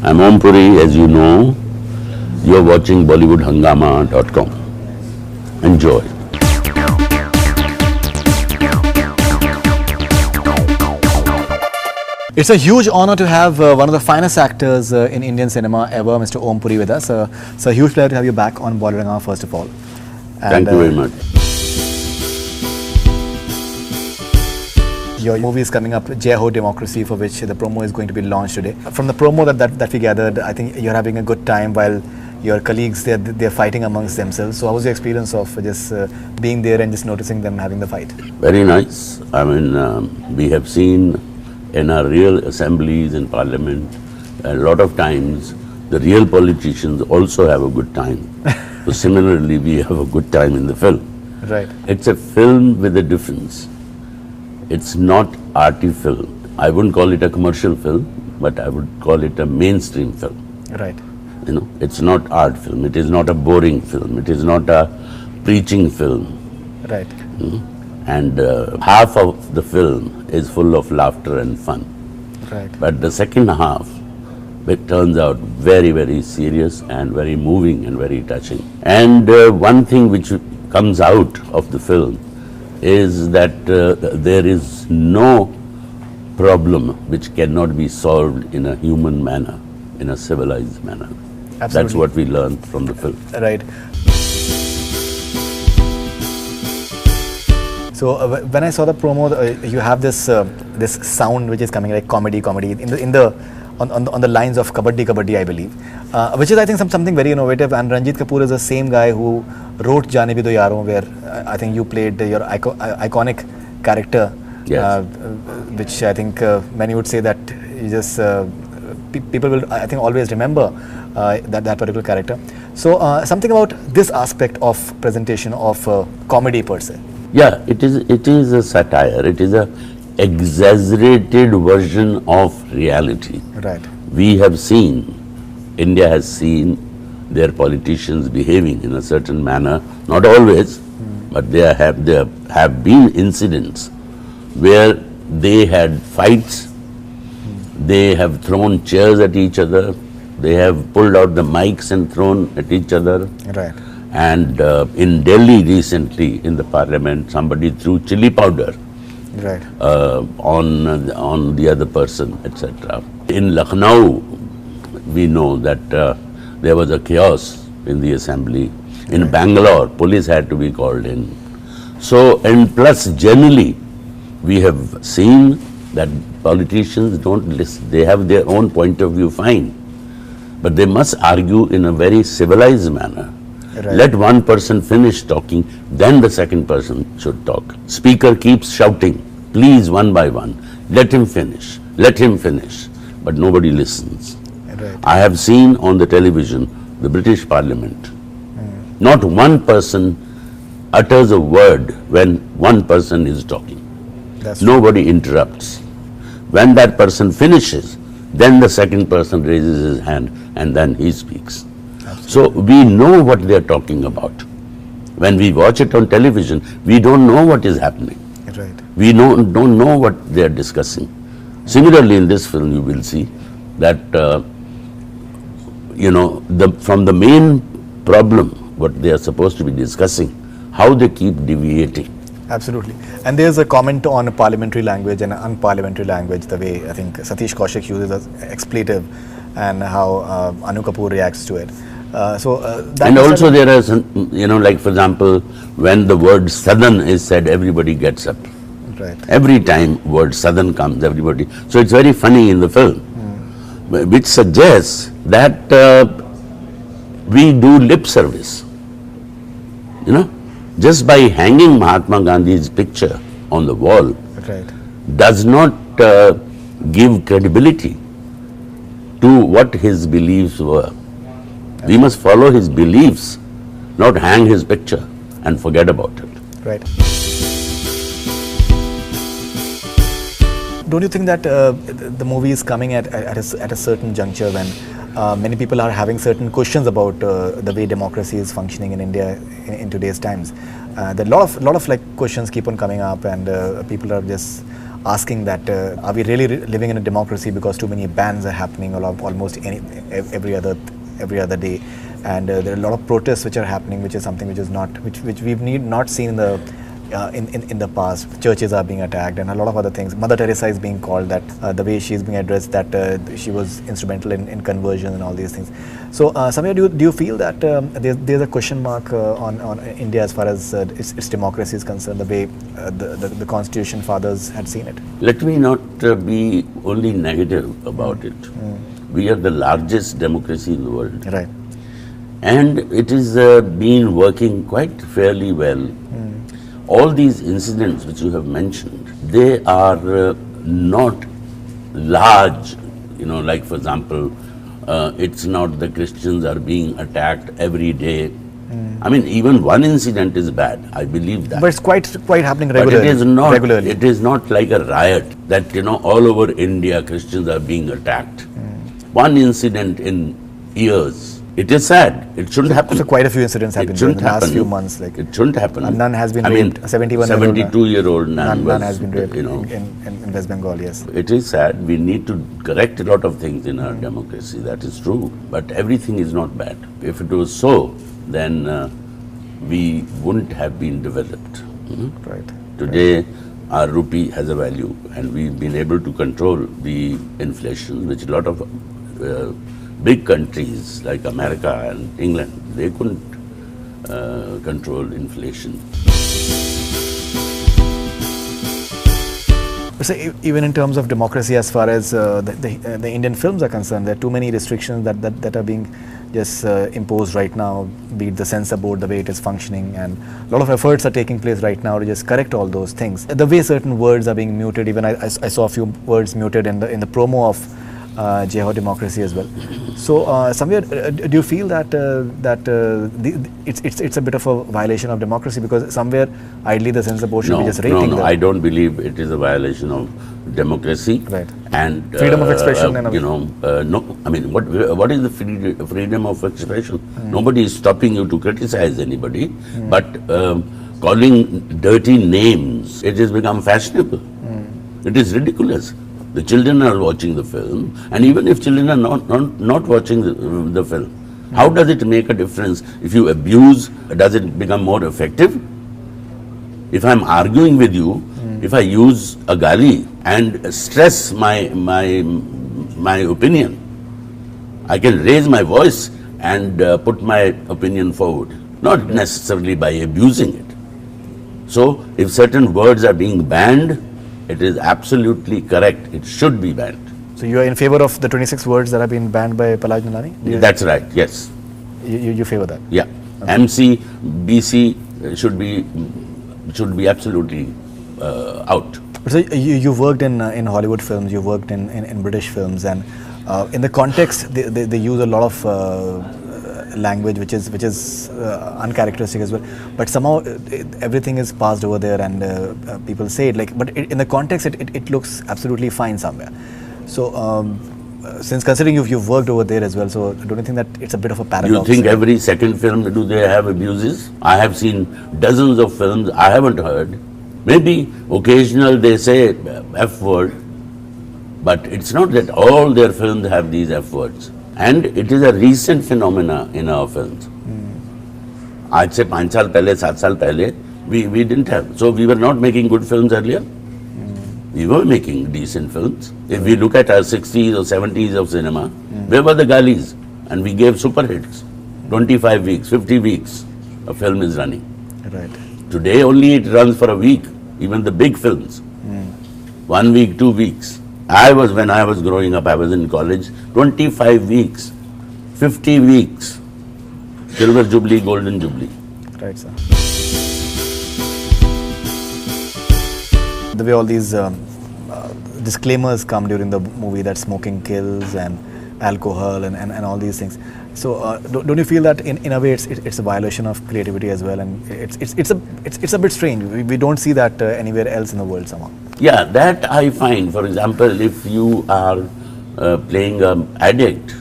I'm Om Puri, as you know. You're watching BollywoodHangama.com. Enjoy. It's a huge honor to have one of the finest actors in Indian cinema ever, Mr. Om Puri, with us. It's a huge pleasure to have you back on Bollywood Hangama, first of all. Thank you very much. Your movie is coming up, Jai Ho Democracy, for which the promo is going to be launched today. From the promo that we gathered, I think you're having a good time while your colleagues, they're fighting amongst themselves. So how was your experience of just being there and just noticing them having the fight? Very nice. I mean, we have seen in our real assemblies in parliament, a lot of times the real politicians also have a good time. So similarly, we have a good time in the film. Right. It's a film with a difference. It's not arty film. I wouldn't call it a commercial film, but I would call it a mainstream film. Right. You know, it's not art film. It is not a boring film. It is not a preaching film. Right. And half of the film is full of laughter and fun. Right. But the second half, it turns out very, very serious and very moving and very touching. And one thing which comes out of the film is that there is no problem which cannot be solved in a human manner, in a civilized manner. Absolutely. That's what we learned from the film. Right. So when I saw the promo, you have this this sound which is coming like comedy on the lines of kabaddi, I believe, which is I think something very innovative. And Ranjit Kapoor is the same guy who wrote Jaane Bhi Do Yaaron, where I think you played your iconic character, Yes. which I think many would say that you just people will I think always remember that particular character. So something about this aspect of presentation of comedy per se. Yeah, it is a satire. It is a exaggerated version of reality. Right. We have seen, India has seen their politicians behaving in a certain manner, not always, but there have been incidents where they had fights, they have thrown chairs at each other, they have pulled out the mics and thrown at each other. Right. And in Delhi recently, in the parliament, somebody threw chili powder Right. on the other person, etc. In Lucknow, we know that there was a chaos in the assembly. In Bangalore, police had to be called in. So, and plus generally, we have seen that politicians don't listen. They have their own point of view, fine. But they must argue in a very civilized manner. Right. Let one person finish talking, then the second person should talk. Speaker keeps shouting, please, one by one, let him finish, but nobody listens. Right. I have seen on the television, the British Parliament, not one person utters a word when one person is talking. That's Nobody interrupts. When that person finishes, then the second person raises his hand and then he speaks. So we know what they are talking about. When we watch it on television, we don't know what is happening. Right. We don't know what they are discussing. Similarly, in this film, you will see that from the main problem, what they are supposed to be discussing, how they keep deviating. Absolutely. And there's a comment on parliamentary language and unparliamentary language, the way I think Satish Kaushik uses as expletive, and how Anu Kapoor reacts to it. And also there are some, like for example, when the word Southern is said, everybody gets up. Right. Every time word Southern comes, everybody. So it's very funny in the film, which suggests that we do lip service. Just by hanging Mahatma Gandhi's picture on the wall, Right. does not give credibility to what his beliefs were. We must follow his beliefs, not hang his picture and forget about it. Right. Don't you think that the movie is coming at a certain juncture when many people are having certain questions about the way democracy is functioning in India in today's times? There are a lot of like questions keep on coming up, and people are just asking that are we really living in a democracy because too many bans are happening almost every other day, and there are a lot of protests which are happening, which is something which we've not seen in the past. Churches are being attacked and a lot of other things. Mother Teresa is being called that the way she is being addressed, that she was instrumental in conversion and all these things. So Samir, do you feel that there's a question mark on India as far as its democracy is concerned, the way the Constitution fathers had seen it? Let me not be only negative about it. We are the largest democracy in the world. Right. And it is been working quite fairly well. All these incidents which you have mentioned, they are not large, like for example, it's not the Christians are being attacked every day. I mean, even one incident is bad, I believe that. But it's quite happening regularly. But it is not like a riot that, all over India Christians are being attacked. One incident in years. It is sad. It shouldn't happen. So quite a few incidents have been in the last few months. Like it shouldn't happen. A nun has been raped. A 72-year-old nun has been raped in West Bengal. Yes. It is sad. We need to correct a lot of things in our democracy. That is true. But everything is not bad. If it was so, then we wouldn't have been developed. Right. Today, our rupee has a value, and we've been able to control the inflation, which a lot of big countries like America and England, they couldn't control inflation. So even in terms of democracy, as far as the Indian films are concerned, there are too many restrictions that are being just imposed right now, be it the censor board, the way it is functioning, and a lot of efforts are taking place right now to just correct all those things. The way certain words are being muted, even I saw a few words muted in the promo of Jai Ho Democracy as well. So Samir, do you feel that it's a bit of a violation of democracy, because somewhere ideally the censor board should be just rating? No, I don't believe it is a violation of democracy. Right. And freedom of expression. No. I mean, what is the freedom of expression? Nobody is stopping you to criticize anybody, but calling dirty names, it has become fashionable. It is ridiculous. The children are watching the film, and even if children are not watching the film, how does it make a difference? If you abuse, does it become more effective? If I'm arguing with you, if I use a gali and stress my opinion, I can raise my voice and put my opinion forward, not necessarily by abusing it. So if certain words are being banned, it is absolutely correct. It should be banned. So you are in favor of the 26 words that have been banned by Palaj Nalani? That's right, yes. You favor that? Yeah. Okay. MC, BC should be absolutely out. So you worked in Hollywood films, you worked in British films, and in the context they use a lot of language which is uncharacteristic as well, but somehow everything is passed over there, and people say it but in the context it looks absolutely fine somewhere. So since considering you've worked over there as well, so don't you think that it's a bit of a paradox? You think every second film do they have abuses? I have seen dozens of films. I haven't heard. Maybe occasional they say F word, but it's not that all their films have these F words. And it is a recent phenomena in our films. Aaj se 5 saal pehle, 7 saal pehle, we didn't have. So we were not making good films earlier. We were making decent films. If we look at our 60s or 70s of cinema, where were the galis? And we gave super hits. 25 weeks, 50 weeks, a film is running. Right. Today only it runs for a week, even the big films. 1 week, 2 weeks. When I was growing up, I was in college, 25 weeks, 50 weeks, Silver Jubilee, Golden Jubilee. Right, sir. The way all these disclaimers come during the movie, that smoking kills and alcohol and all these things. So don't you feel that in a way it's a violation of creativity as well, and it's a bit strange. We don't see that anywhere else in the world somehow. Yeah, that I find. For example, if you are playing an addict,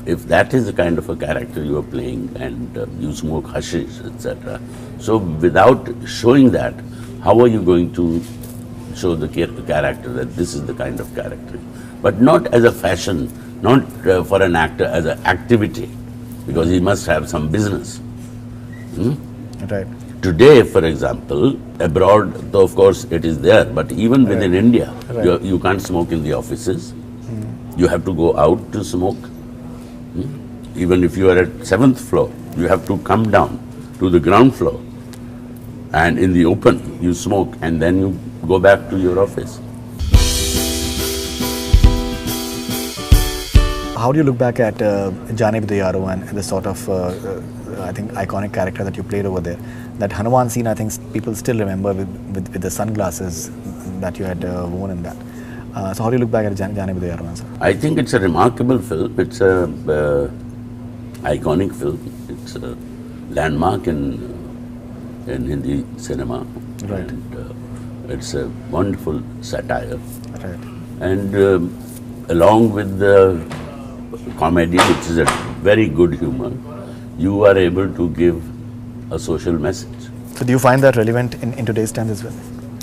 if that is the kind of a character you are playing, and you smoke hashish, etc. So without showing that, how are you going to show the character that this is the kind of character? But not as a fashion, not for an actor as an activity, because he must have some business. Right. Today, for example, abroad, though of course it is there, but even within India, you can't smoke in the offices. You have to go out to smoke. Even if you are at 7th floor, you have to come down to the ground floor, and in the open you smoke, and then you go back to your office. How do you look back at Jane Bhi Yaro and the sort of, I think, iconic character that you played over there? That Hanuman scene, I think people still remember with the sunglasses that you had worn in that. So how do you look back at Jane Bhi Yaro, sir? I think it's a remarkable film. It's a iconic film. It's a landmark in Hindi cinema. Right. And it's a wonderful satire. Right. And along with the comedy, which is a very good humor, you are able to give a social message. So do you find that relevant in today's times as well?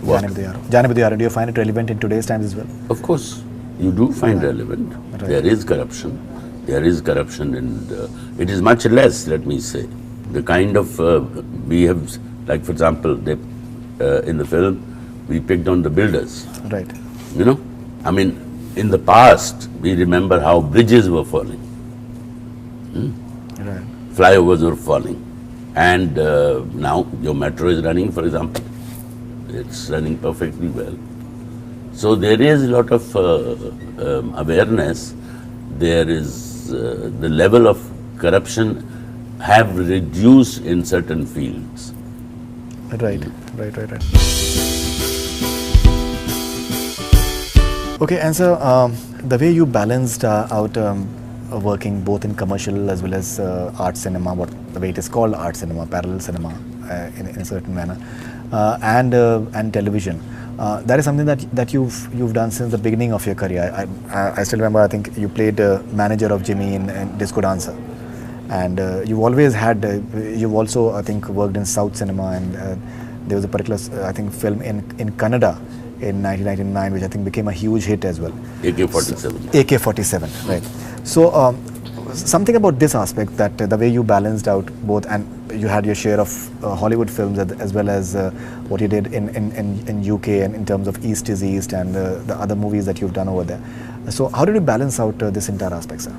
What? Jane Bhi Yaro, do you find it relevant in today's times as well? Of course, you do find relevant. Right. There is corruption. There is corruption, and it is much less, let me say. The kind of, we have, like for example, in the film, we picked on the builders. Right. You know, I mean, in the past, we remember how bridges were falling. Right. Flyovers were falling. And now your metro is running, for example. It's running perfectly well. So there is a lot of awareness. There is the level of corruption have reduced in certain fields. Right. Okay, and so the way you balanced out working both in commercial as well as art cinema, the way it is called art cinema, parallel cinema in a certain manner, and television. That is something that you've done since the beginning of your career. I still remember. I think you played manager of Jimmy in Disco Dancer, and you've always had. You've also, I think, worked in South cinema, and there was a particular, I think, film in Kannada in 1999, which I think became a huge hit as well. AK-47. AK-47, right. So something about this aspect, that the way you balanced out both, and you had your share of Hollywood films as well as what you did in UK and in terms of East is East and the other movies that you've done over there. So how did you balance out this entire aspect, sir?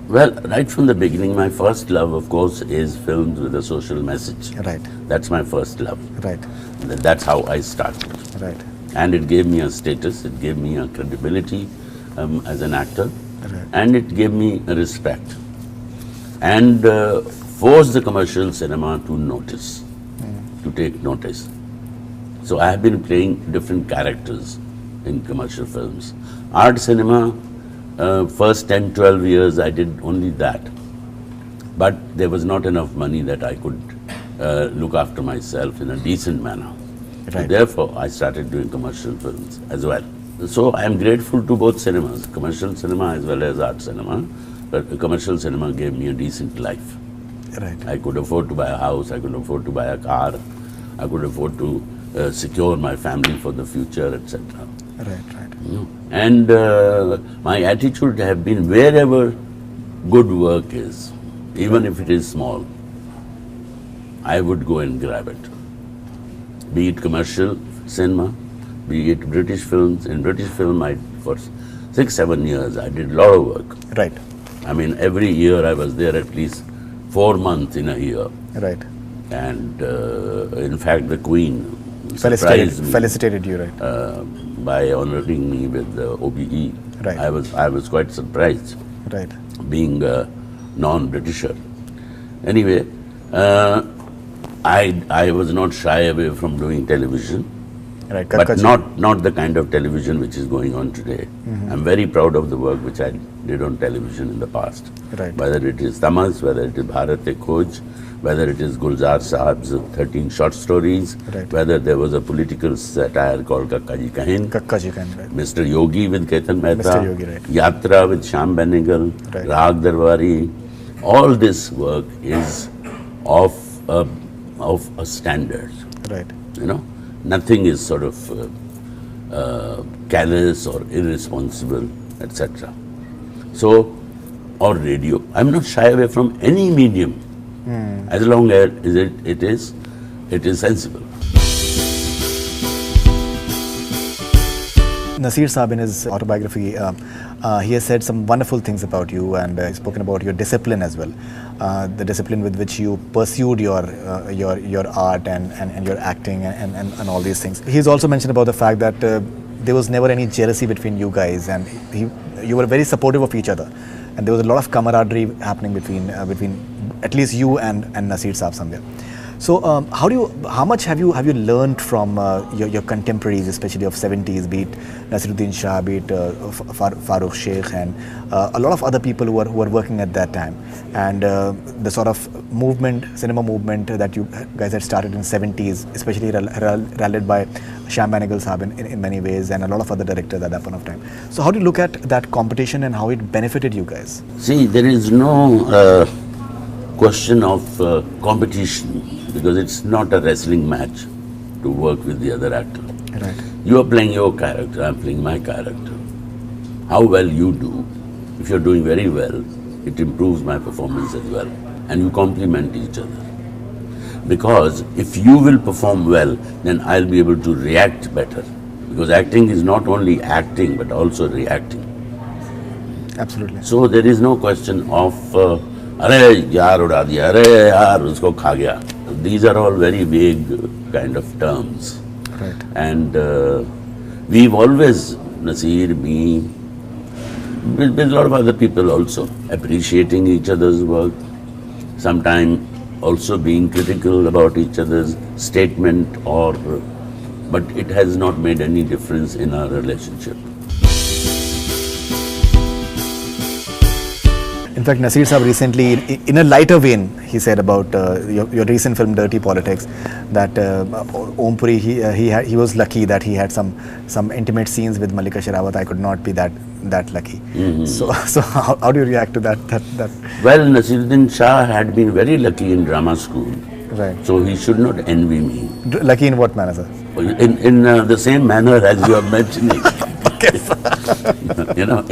Well, right from the beginning, my first love, of course, is films with a social message. Right. That's my first love. Right. That's how I started. Right. And it gave me a status, it gave me a credibility as an actor, Right. and it gave me a respect. And forced the commercial cinema to notice, to take notice. So I have been playing different characters in commercial films. Art cinema, first 10, 12 years I did only that. But there was not enough money that I could look after myself in a decent manner. Right. So therefore, I started doing commercial films as well. So I am grateful to both cinemas, commercial cinema as well as art cinema. But commercial cinema gave me a decent life. Right. I could afford to buy a house, I could afford to buy a car, I could afford to secure my family for the future, etc. Right. And my attitude have been, wherever good work is, even if it is small, I would go and grab it. Be it commercial cinema, be it British films. In British film, for 6-7 years, I did a lot of work. Right. I mean, every year I was there at least 4 months in a year. Right. And in fact, the Queen surprised me Felicitated you, right? by honoring me with the OBE. Right. I was quite surprised, Right. being a non-Britisher. Anyway, I was not shy away from doing television, Right. but Kakkaji. not the kind of television which is going on today. I'm very proud of the work which I did on television in the past. Right. Whether it is Tamas, whether it is Bharat-e-Khoj, whether it is Gulzar Sahab's 13 short stories, Right. whether there was a political satire called Kakkaji Kahin, Kakkaji Khan, right. Mr. Yogi with Ketan Mehta, Mr. Yogi, right. Yatra with Shyam Benegal, Right. Rag Darwari. All this work is of a standard. Right. You know, Nothing is sort of careless or irresponsible, etc. So, or radio. I'm not shy away from any medium, as long as it is sensible. Nasir Saab in his autobiography, he has said some wonderful things about you, and he's spoken about your discipline as well, the discipline with which you pursued your art and your acting and all these things. He's also mentioned about the fact that there was never any jealousy between you guys, and you were very supportive of each other, and there was a lot of camaraderie happening between at least you and Nasir Saab somewhere. So how much have you learned from your contemporaries, especially of 70s, be it Nasiruddin Shah, be it Farooq Sheikh, and a lot of other people who were working at that time, and the sort of cinema movement that you guys had started in 70s, especially rallied by Shyam Benegal Saab in many ways, and a lot of other directors at that point of time. So how do you look at that competition and how it benefited you guys? See, there is no question of competition, because it's not a wrestling match to work with the other actor. Right. You are playing your character, I'm playing my character. How well you do, if you're doing very well, it improves my performance as well, and you complement each other. Because if you will perform well, then I'll be able to react better. Because acting is not only acting, but also reacting. Absolutely. So there is no question of "Arey yaar uda diya, arey yaar usko kha gaya." These are all very vague kind of terms. Right. And we've always, Nasir, me, with a lot of other people also, appreciating each other's work, sometimes also being critical about each other's statement, but it has not made any difference in our relationship. In fact, Nasir Saab recently, in a lighter vein, he said about your recent film Dirty Politics, that Om Puri, he was lucky that he had some intimate scenes with Mallika Sherawat. I could not be that lucky. Mm-hmm. So how do you react to that? Well, Nasiruddin Shah had been very lucky in drama school. Right. So he should not envy me. Lucky in what manner, sir? In the same manner as you are mentioning. Okay.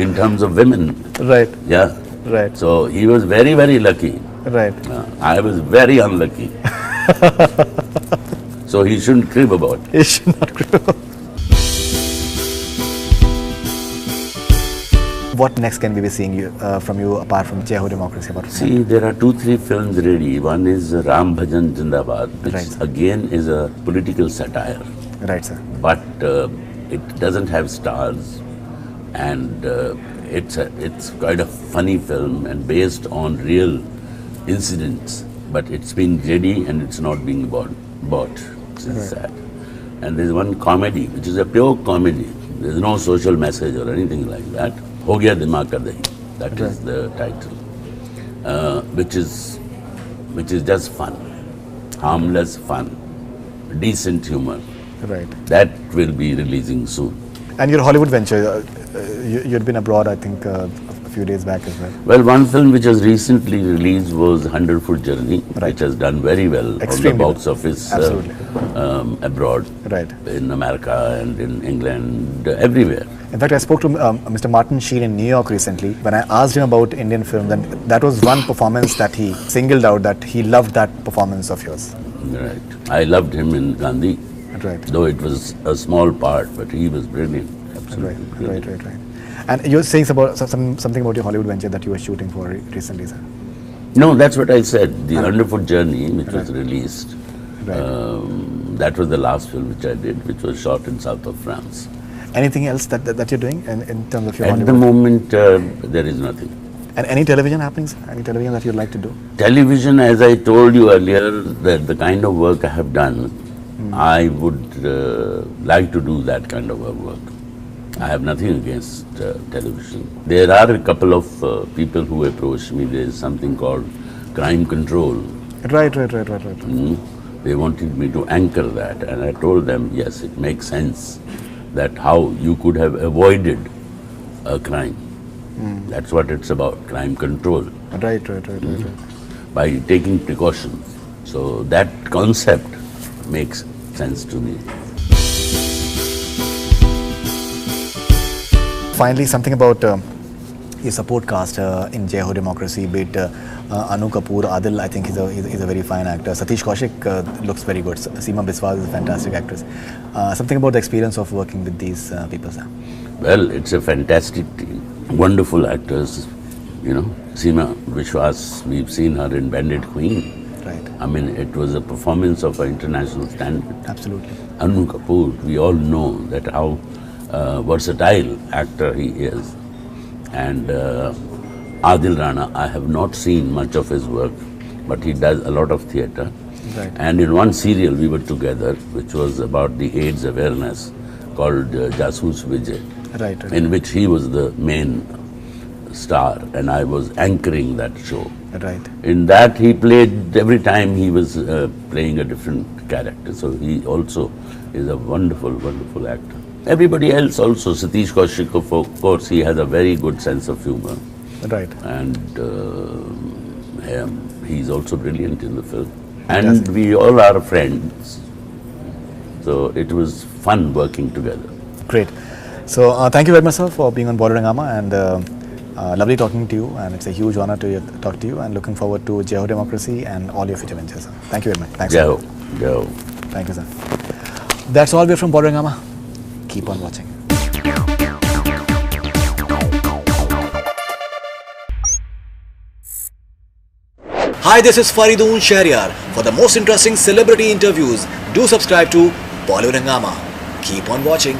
In terms of women. Right. Yeah. Right. So he was very, very lucky. Right. I was very unlucky. So he shouldn't crib about it. He should not crib. What next can we be seeing from you apart from Jai Ho Democracy? See, there are 2-3 films ready. One is Ram Bhajan Jindabad, which right, again is a political satire. Right, sir. But it doesn't have stars, and it's quite a funny film and based on real incidents. But it's been ready and it's not being bought. It's sad. And there's one comedy, which is a pure comedy. There's no social message or anything like that. Ho Gaya Dimag Ka Dahi. That is the title. Which is just fun, harmless fun, decent humor. Right. That will be releasing soon. And your Hollywood venture, you had been abroad, I think, a few days back as well. Well, one film which was recently released was 100-Foot Journey, right, which has done very well extremely on the box office abroad, right, in America and in England, everywhere. In fact, I spoke to Mr. Martin Sheen in New York recently. When I asked him about Indian film, then that was one performance that he singled out, that he loved that performance of yours. Right. I loved him in Gandhi. Right. Though it was a small part, but he was brilliant. Absolutely right, brilliant. right. And you're saying something about your Hollywood venture that you were shooting for recently, sir? No, that's what I said. The 100-Foot Journey, which was released, that was the last film which I did, which was shot in south of France. Anything else that you're doing in terms of your At Hollywood? the moment, there is nothing. And any television happenings? Any television that you'd like to do? Television, as I told you earlier, that the kind of work I have done, I would like to do that kind of work. I have nothing against television. There are a couple of people who approached me. There is something called Crime Control. Right. They wanted me to anchor that, and I told them, yes, it makes sense that how you could have avoided a crime. That's what it's about, crime control. Right. By taking precautions. So that concept makes sense to me. finally, something about your support cast in Jai Ho Democracy, be it Anu Kapoor, Adil, I think he's a very fine actor. Satish Kaushik looks very good. Seema Biswas is a fantastic actress. Something about the experience of working with these people, sir. Well, it's a fantastic team. Wonderful actors, you know. Seema Biswas, we've seen her in Bandit Queen. Right. I mean, it was a performance of an international standard. Absolutely. Anu Kapoor, we all know that how versatile actor he is. And Adil Rana, I have not seen much of his work, but he does a lot of theatre. Right. And in one serial we were together, which was about the AIDS awareness, called Jasoos Vijay, Right. in which he was the main star and I was anchoring that show. Right. In that he played, every time he was playing a different character. So he also is a wonderful, wonderful actor. Everybody else also, Satish Kaushik, of course, he has a very good sense of humor. Right. And he's also brilliant in the film. Fantastic. And we all are friends. So it was fun working together. Great. So thank you very much, sir, for being on Bollywood and lovely talking to you. And it's a huge honor to talk to you. And looking forward to Jai Ho Democracy and all your future ventures, sir. Thank you very much. Thanks. Jai Ho. Jai Ho. Thank you, sir. That's all we're from Bollywood. Keep on watching. Hi, this is Faridoon Shahryar. For the most interesting celebrity interviews, do subscribe to Bollywood Hungama. Keep on watching.